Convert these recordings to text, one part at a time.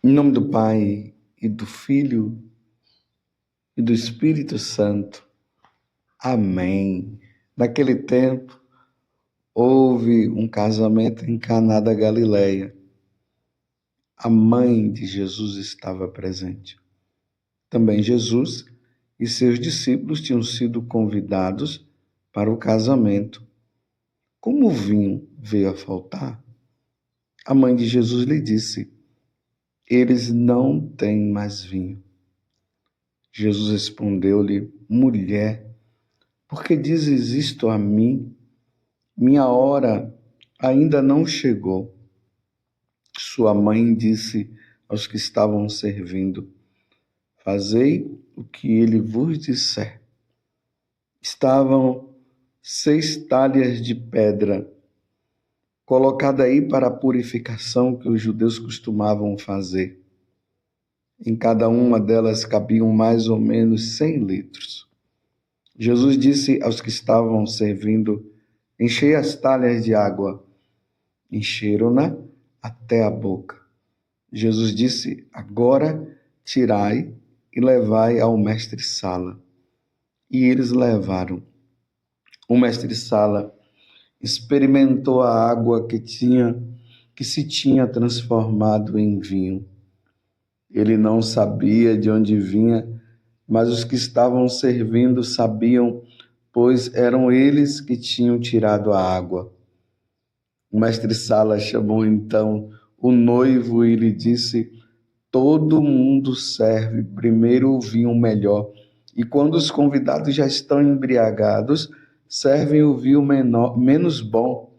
Em nome do Pai, e do Filho, e do Espírito Santo. Amém. Naquele tempo, houve um casamento em Caná da Galileia. A mãe de Jesus estava presente. Também Jesus e seus discípulos tinham sido convidados para o casamento. Como o vinho veio a faltar, a mãe de Jesus lhe disse: eles não têm mais vinho. Jesus respondeu-lhe: mulher, por que dizes isto a mim? Minha hora ainda não chegou. Sua mãe disse aos que estavam servindo: fazei o que ele vos disser. Estavam 6 talhas de pedra, colocada aí para a purificação que os judeus costumavam fazer. Em cada uma delas cabiam mais ou menos 100 litros. Jesus disse aos que estavam servindo: enchei as talhas de água. Encheram-na até a boca. Jesus disse: agora tirai e levai ao mestre-sala. E eles levaram. O mestre-sala experimentou a água que se tinha transformado em vinho. Ele não sabia de onde vinha, mas os que estavam servindo sabiam, pois eram eles que tinham tirado a água. O mestre-sala chamou então o noivo e lhe disse: todo mundo serve primeiro o vinho melhor, e quando os convidados já estão embriagados, servem o vinho menos bom.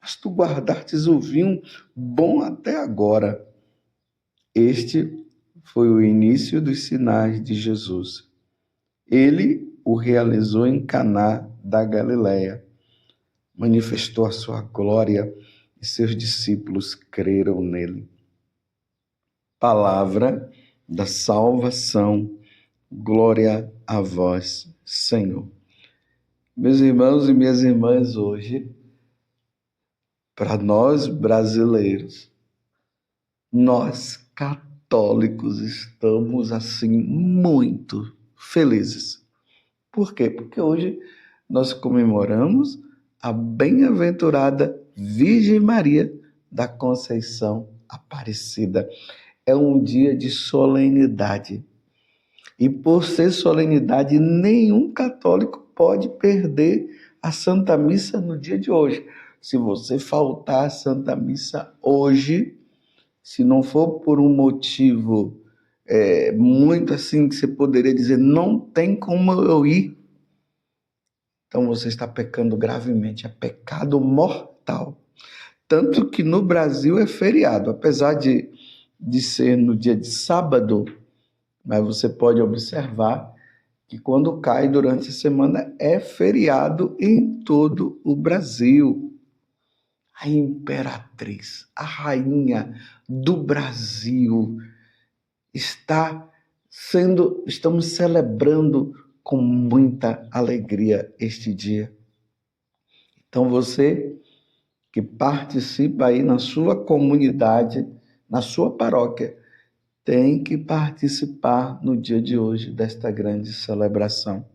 Mas tu guardastes o vinho bom até agora. Este foi o início dos sinais de Jesus. Ele o realizou em Caná da Galileia. Manifestou a sua glória e seus discípulos creram nele. Palavra da salvação. Glória a vós, Senhor. Meus irmãos e minhas irmãs, hoje, para nós brasileiros, nós católicos estamos assim muito felizes. Por quê? Porque hoje nós comemoramos a bem-aventurada Virgem Maria da Conceição Aparecida. É um dia de solenidade. E por ser solenidade, nenhum católico pode perder a Santa Missa no dia de hoje. Se você faltar à Santa Missa hoje, se não for por um motivo muito assim que você poderia dizer, não tem como eu ir, então você está pecando gravemente, é pecado mortal. Tanto que no Brasil é feriado, apesar de ser no dia de sábado, mas você pode observar que quando cai durante a semana é feriado em todo o Brasil. A imperatriz, a rainha do Brasil, estamos celebrando com muita alegria este dia. Então você que participa aí na sua comunidade, na sua paróquia, tem que participar no dia de hoje desta grande celebração.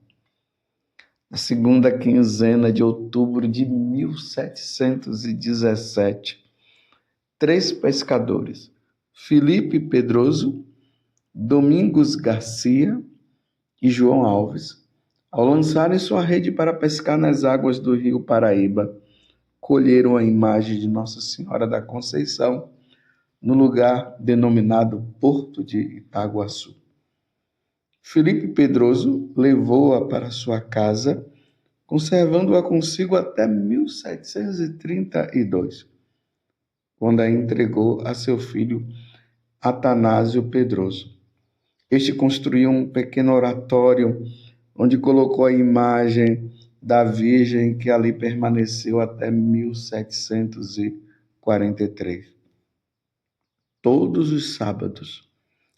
Na segunda quinzena de outubro de 1717, 3 pescadores, Felipe Pedroso, Domingos Garcia e João Alves, ao lançarem sua rede para pescar nas águas do rio Paraíba, colheram a imagem de Nossa Senhora da Conceição no lugar denominado Porto de Itaguaçu. Felipe Pedroso levou-a para sua casa, conservando-a consigo até 1732, quando a entregou a seu filho Atanásio Pedroso. Este construiu um pequeno oratório onde colocou a imagem da Virgem que ali permaneceu até 1743. Todos os sábados,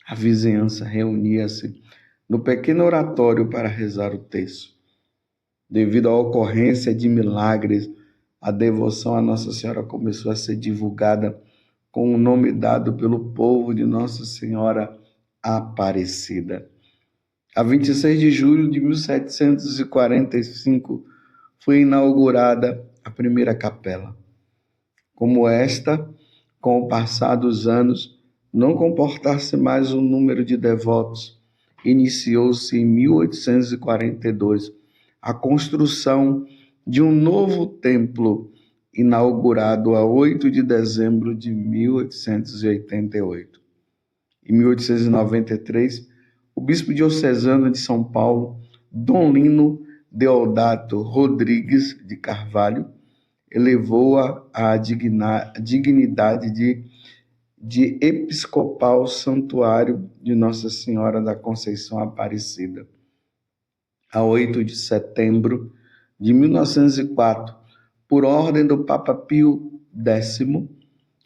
a vizinhança reunia-se no pequeno oratório para rezar o terço. Devido à ocorrência de milagres, a devoção a Nossa Senhora começou a ser divulgada com o nome dado pelo povo de Nossa Senhora Aparecida. A 26 de julho de 1745 foi inaugurada a primeira capela. Como esta, com o passar dos anos, não comportasse mais um número de devotos, iniciou-se em 1842 a construção de um novo templo, inaugurado a 8 de dezembro de 1888. Em 1893, o bispo diocesano de São Paulo, Dom Lino Deodato Rodrigues de Carvalho, elevou-a à dignidade de episcopal santuário de Nossa Senhora da Conceição Aparecida. A 8 de setembro de 1904, por ordem do Papa Pio X,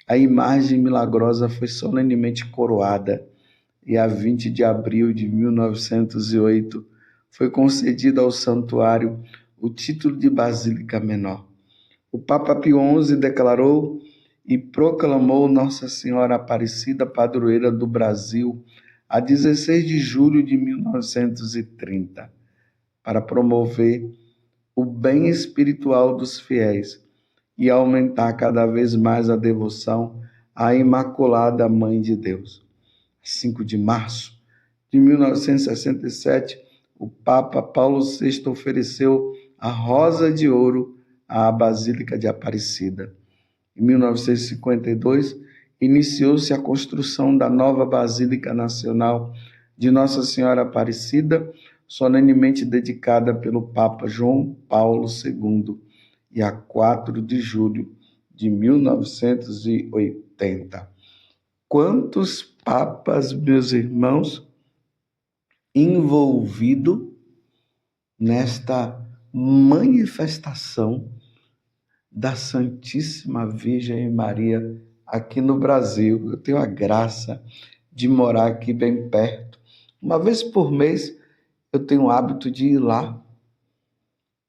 a imagem milagrosa foi solenemente coroada e a 20 de abril de 1908 foi concedida ao santuário o título de Basílica Menor. O Papa Pio XI declarou e proclamou Nossa Senhora Aparecida, padroeira do Brasil, a 16 de julho de 1930, para promover o bem espiritual dos fiéis e aumentar cada vez mais a devoção à Imaculada Mãe de Deus. 5 de março de 1967, o Papa Paulo VI ofereceu a Rosa de Ouro à Basílica de Aparecida. Em 1952, iniciou-se a construção da nova Basílica Nacional de Nossa Senhora Aparecida, solenemente dedicada pelo Papa João Paulo II, e a 4 de julho de 1980. Quantos papas, meus irmãos, envolvidos nesta manifestação da Santíssima Virgem Maria aqui no Brasil. Eu tenho a graça de morar aqui bem perto. Uma vez por mês eu tenho o hábito de ir lá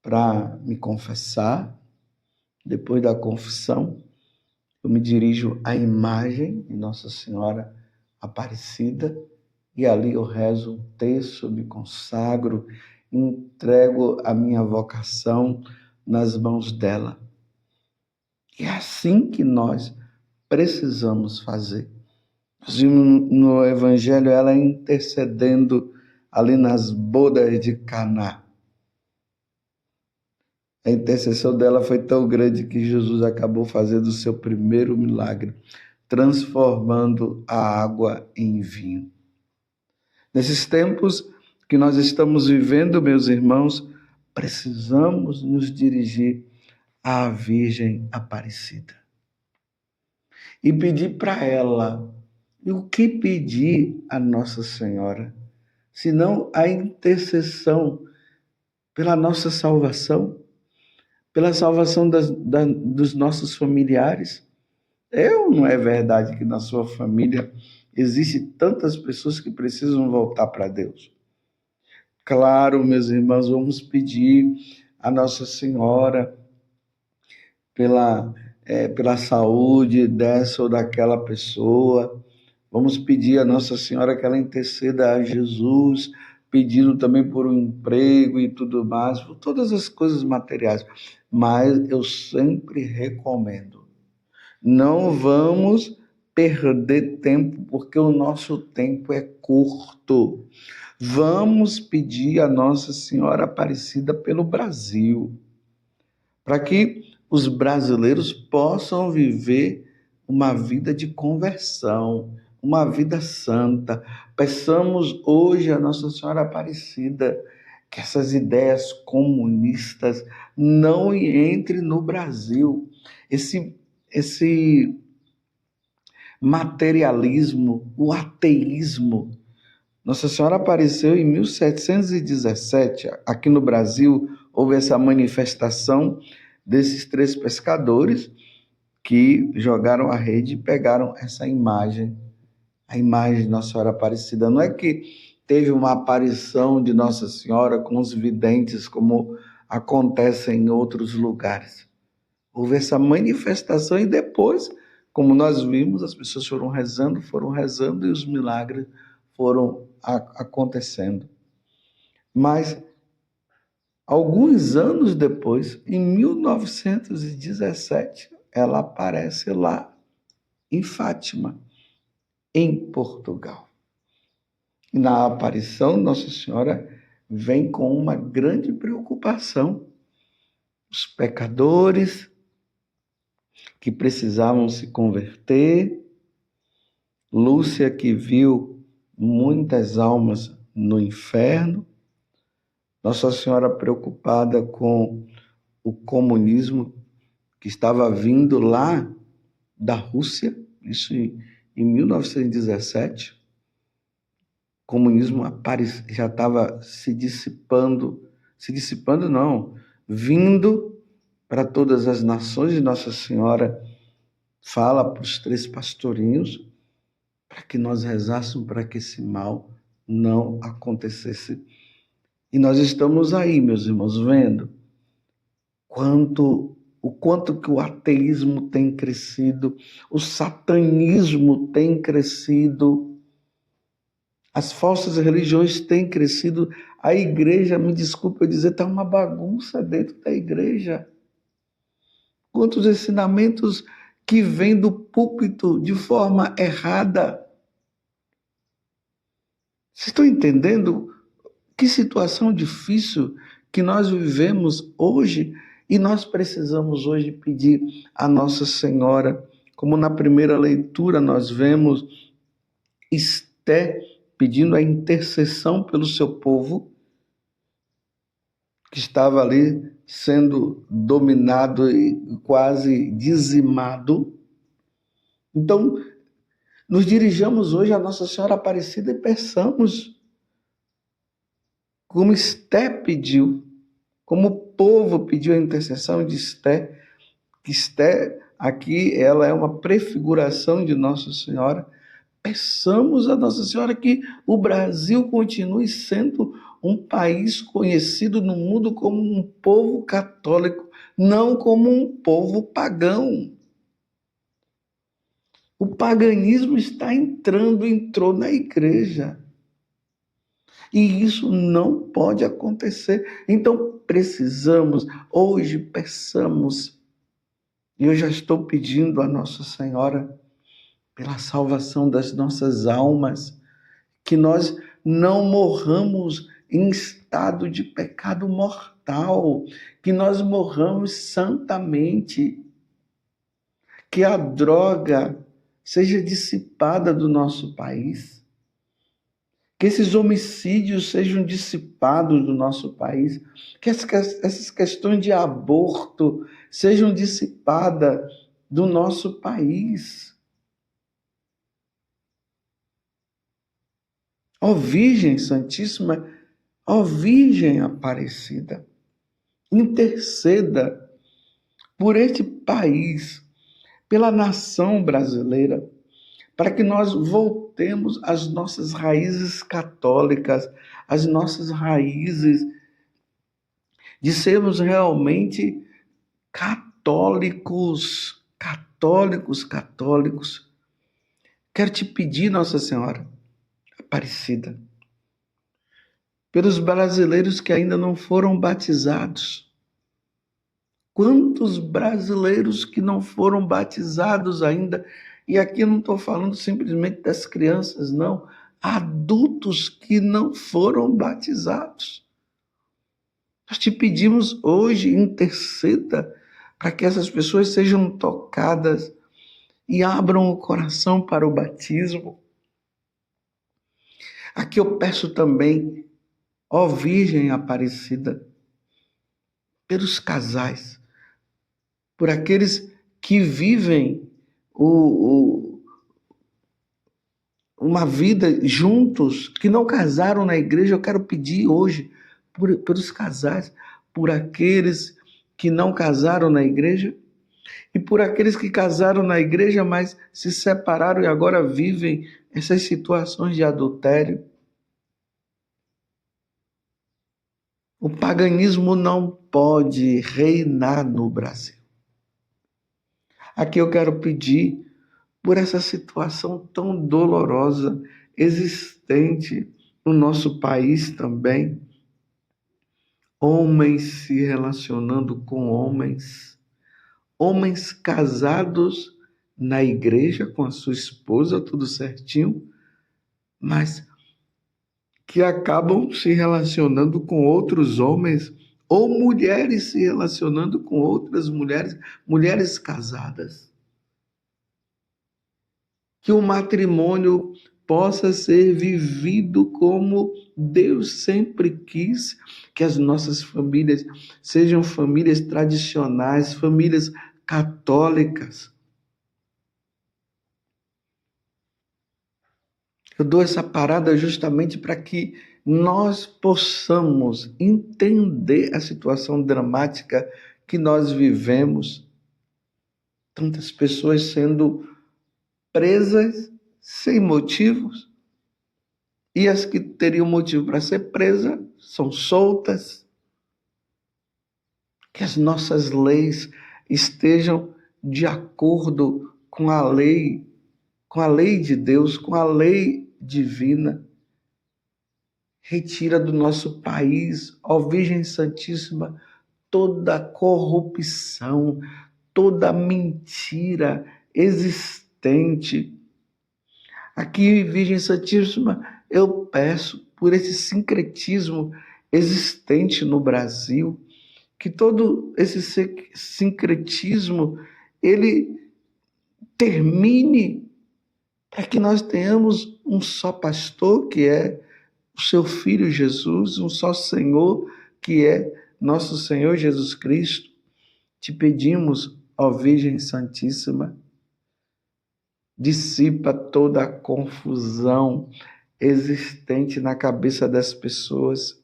para me confessar. Depois da confissão, eu me dirijo à imagem de Nossa Senhora Aparecida e ali eu rezo um terço, me consagro, entrego a minha vocação nas mãos dela. E é assim que nós precisamos fazer. Nós vimos no Evangelho ela intercedendo ali nas bodas de Caná. A intercessão dela foi tão grande que Jesus acabou fazendo o seu primeiro milagre, transformando a água em vinho. Nesses tempos que nós estamos vivendo, meus irmãos, precisamos nos dirigir à Virgem Aparecida e pedir para ela. E o que pedir a Nossa Senhora, senão a intercessão pela nossa salvação, pela salvação dos nossos familiares? Não é verdade que na sua família existem tantas pessoas que precisam voltar para Deus? Claro, meus irmãos, vamos pedir a Nossa Senhora pela saúde dessa ou daquela pessoa. Vamos pedir a Nossa Senhora que ela interceda a Jesus, pedindo também por um emprego e tudo mais, por todas as coisas materiais. Mas eu sempre recomendo, não vamos perder tempo, porque o nosso tempo é curto. Vamos pedir a Nossa Senhora Aparecida pelo Brasil, para que os brasileiros possam viver uma vida de conversão, uma vida santa. Peçamos hoje a Nossa Senhora Aparecida que essas ideias comunistas não entrem no Brasil. Esse materialismo, o ateísmo. Nossa Senhora apareceu em 1717. Aqui no Brasil houve essa manifestação desses 3 pescadores que jogaram a rede e pegaram essa imagem, a imagem de Nossa Senhora Aparecida. Não é que teve uma aparição de Nossa Senhora com os videntes, como acontece em outros lugares. Houve essa manifestação e depois Como nós vimos, as pessoas foram rezando e os milagres foram acontecendo. Mas, alguns anos depois, em 1917, ela aparece lá em Fátima, em Portugal. E na aparição, Nossa Senhora vem com uma grande preocupação. Os pecadores que precisavam se converter, Lúcia que viu muitas almas no inferno, Nossa Senhora preocupada com o comunismo que estava vindo lá da Rússia, isso em 1917. O comunismo já estava se dissipando não, vindo para todas as nações, e Nossa Senhora fala para os 3 pastorinhos para que nós rezássemos para que esse mal não acontecesse. E nós estamos aí, meus irmãos, vendo o quanto que o ateísmo tem crescido, o satanismo tem crescido, as falsas religiões têm crescido, a igreja, me desculpe eu dizer, está uma bagunça dentro da igreja. Quantos ensinamentos que vêm do púlpito de forma errada. Vocês estão entendendo que situação difícil que nós vivemos hoje? E nós precisamos hoje pedir a Nossa Senhora, como na primeira leitura nós vemos Esté pedindo a intercessão pelo seu povo, que estava ali sendo dominado e quase dizimado. Então, nos dirijamos hoje a Nossa Senhora Aparecida e peçamos, como Esté pediu, como o povo pediu a intercessão de Esté, que Esté aqui ela é uma prefiguração de Nossa Senhora. Peçamos a Nossa Senhora que o Brasil continue sendo um país conhecido no mundo como um povo católico, não como um povo pagão. O paganismo entrou na igreja. E isso não pode acontecer. Então, precisamos, hoje, peçamos, e eu já estou pedindo a Nossa Senhora, pela salvação das nossas almas, que nós não morramos em estado de pecado mortal, que nós morramos santamente, que a droga seja dissipada do nosso país, que esses homicídios sejam dissipados do nosso país, que essas questões de aborto sejam dissipadas do nosso país. Ó Virgem Santíssima, ó Virgem Aparecida, interceda por este país, pela nação brasileira, para que nós voltemos às nossas raízes católicas, às nossas raízes de sermos realmente católicos. Quero te pedir, Nossa Senhora Aparecida, pelos brasileiros que ainda não foram batizados. Quantos brasileiros que não foram batizados ainda? E aqui eu não estou falando simplesmente das crianças, não. Adultos que não foram batizados. Nós te pedimos hoje, interceda para que essas pessoas sejam tocadas e abram o coração para o batismo. Aqui eu peço também, ó Virgem Aparecida, pelos casais, por aqueles que vivem uma vida juntos, que não casaram na igreja. Eu quero pedir hoje pelos casais, por aqueles que não casaram na igreja e por aqueles que casaram na igreja, mas se separaram e agora vivem essas situações de adultério. O paganismo não pode reinar no Brasil. Aqui eu quero pedir por essa situação tão dolorosa existente no nosso país também. Homens se relacionando com homens, homens casados na igreja com a sua esposa, tudo certinho, mas que acabam se relacionando com outros homens, ou mulheres se relacionando com outras mulheres, mulheres casadas. Que o matrimônio possa ser vivido como Deus sempre quis, que as nossas famílias sejam famílias tradicionais, famílias católicas. Eu dou essa parada justamente para que nós possamos entender a situação dramática que nós vivemos. Tantas pessoas sendo presas sem motivos, e as que teriam motivo para ser presas são soltas. Que as nossas leis estejam de acordo com a lei de Deus, com a lei divina. Retira do nosso país, ó Virgem Santíssima, toda corrupção, toda mentira existente. Aqui, Virgem Santíssima, eu peço por esse sincretismo existente no Brasil, que todo esse sincretismo ele termine para que nós tenhamos um só pastor, que é o seu Filho Jesus, um só Senhor, que é nosso Senhor Jesus Cristo. Te pedimos, ó Virgem Santíssima, dissipa toda a confusão existente na cabeça das pessoas.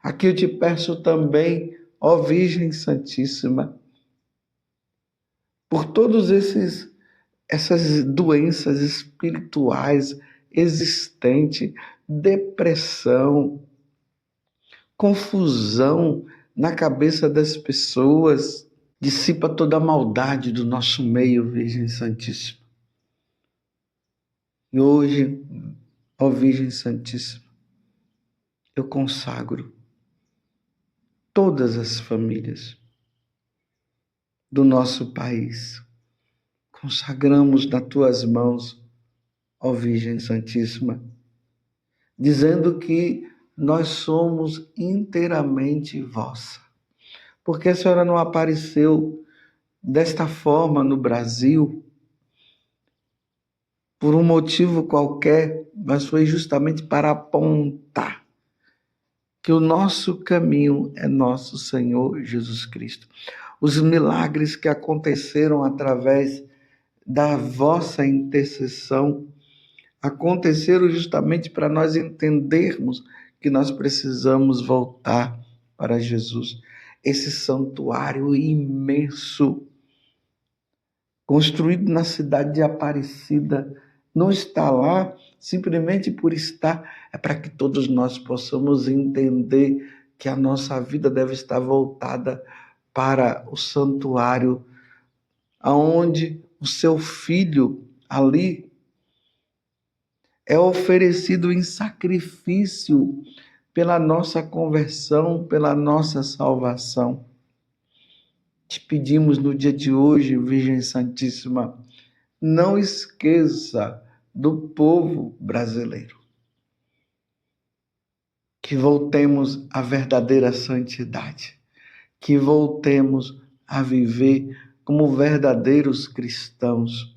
Aqui eu te peço também, ó Virgem Santíssima, por todos essas doenças espirituais existentes, depressão, confusão na cabeça das pessoas. Dissipa toda a maldade do nosso meio, Virgem Santíssima. E hoje, ó Virgem Santíssima, eu consagro todas as famílias do nosso país. Consagramos nas tuas mãos, ó Virgem Santíssima, dizendo que nós somos inteiramente vossa. Porque a senhora não apareceu desta forma no Brasil por um motivo qualquer, mas foi justamente para apontar que o nosso caminho é nosso Senhor Jesus Cristo. Os milagres que aconteceram através da vossa intercessão aconteceram justamente para nós entendermos que nós precisamos voltar para Jesus. Esse santuário imenso, construído na cidade de Aparecida, não está lá simplesmente por estar, é para que todos nós possamos entender que a nossa vida deve estar voltada para o santuário, aonde o seu filho ali é oferecido em sacrifício pela nossa conversão, pela nossa salvação. Te pedimos no dia de hoje, Virgem Santíssima, não esqueça do povo brasileiro. Que voltemos à verdadeira santidade, que voltemos a viver como verdadeiros cristãos,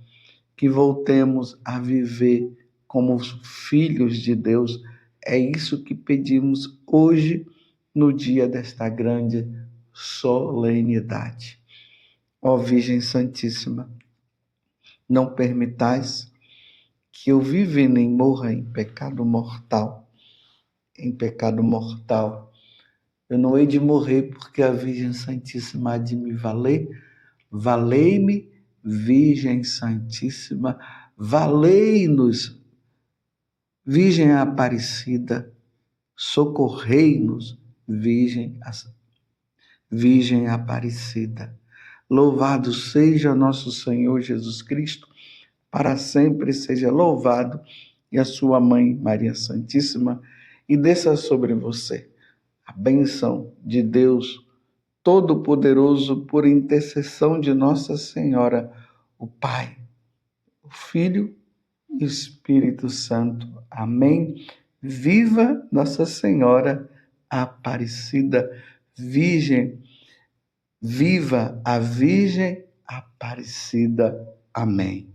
que voltemos a viver como filhos de Deus. É isso que pedimos hoje, no dia desta grande solenidade. Ó Virgem Santíssima, não permitais que eu viva nem morra em pecado mortal. Em pecado mortal. Eu não hei de morrer porque a Virgem Santíssima há de me valer. Valei-me, Virgem Santíssima, valei-nos, Virgem Aparecida, socorrei-nos, Virgem Aparecida. Louvado seja nosso Senhor Jesus Cristo, para sempre seja louvado, e a sua mãe, Maria Santíssima, e desça sobre você a bênção de Deus Todo-Poderoso, por intercessão de Nossa Senhora, o Pai, o Filho e o Espírito Santo. Amém. Viva Nossa Senhora Aparecida Virgem. Viva a Virgem Aparecida. Amém.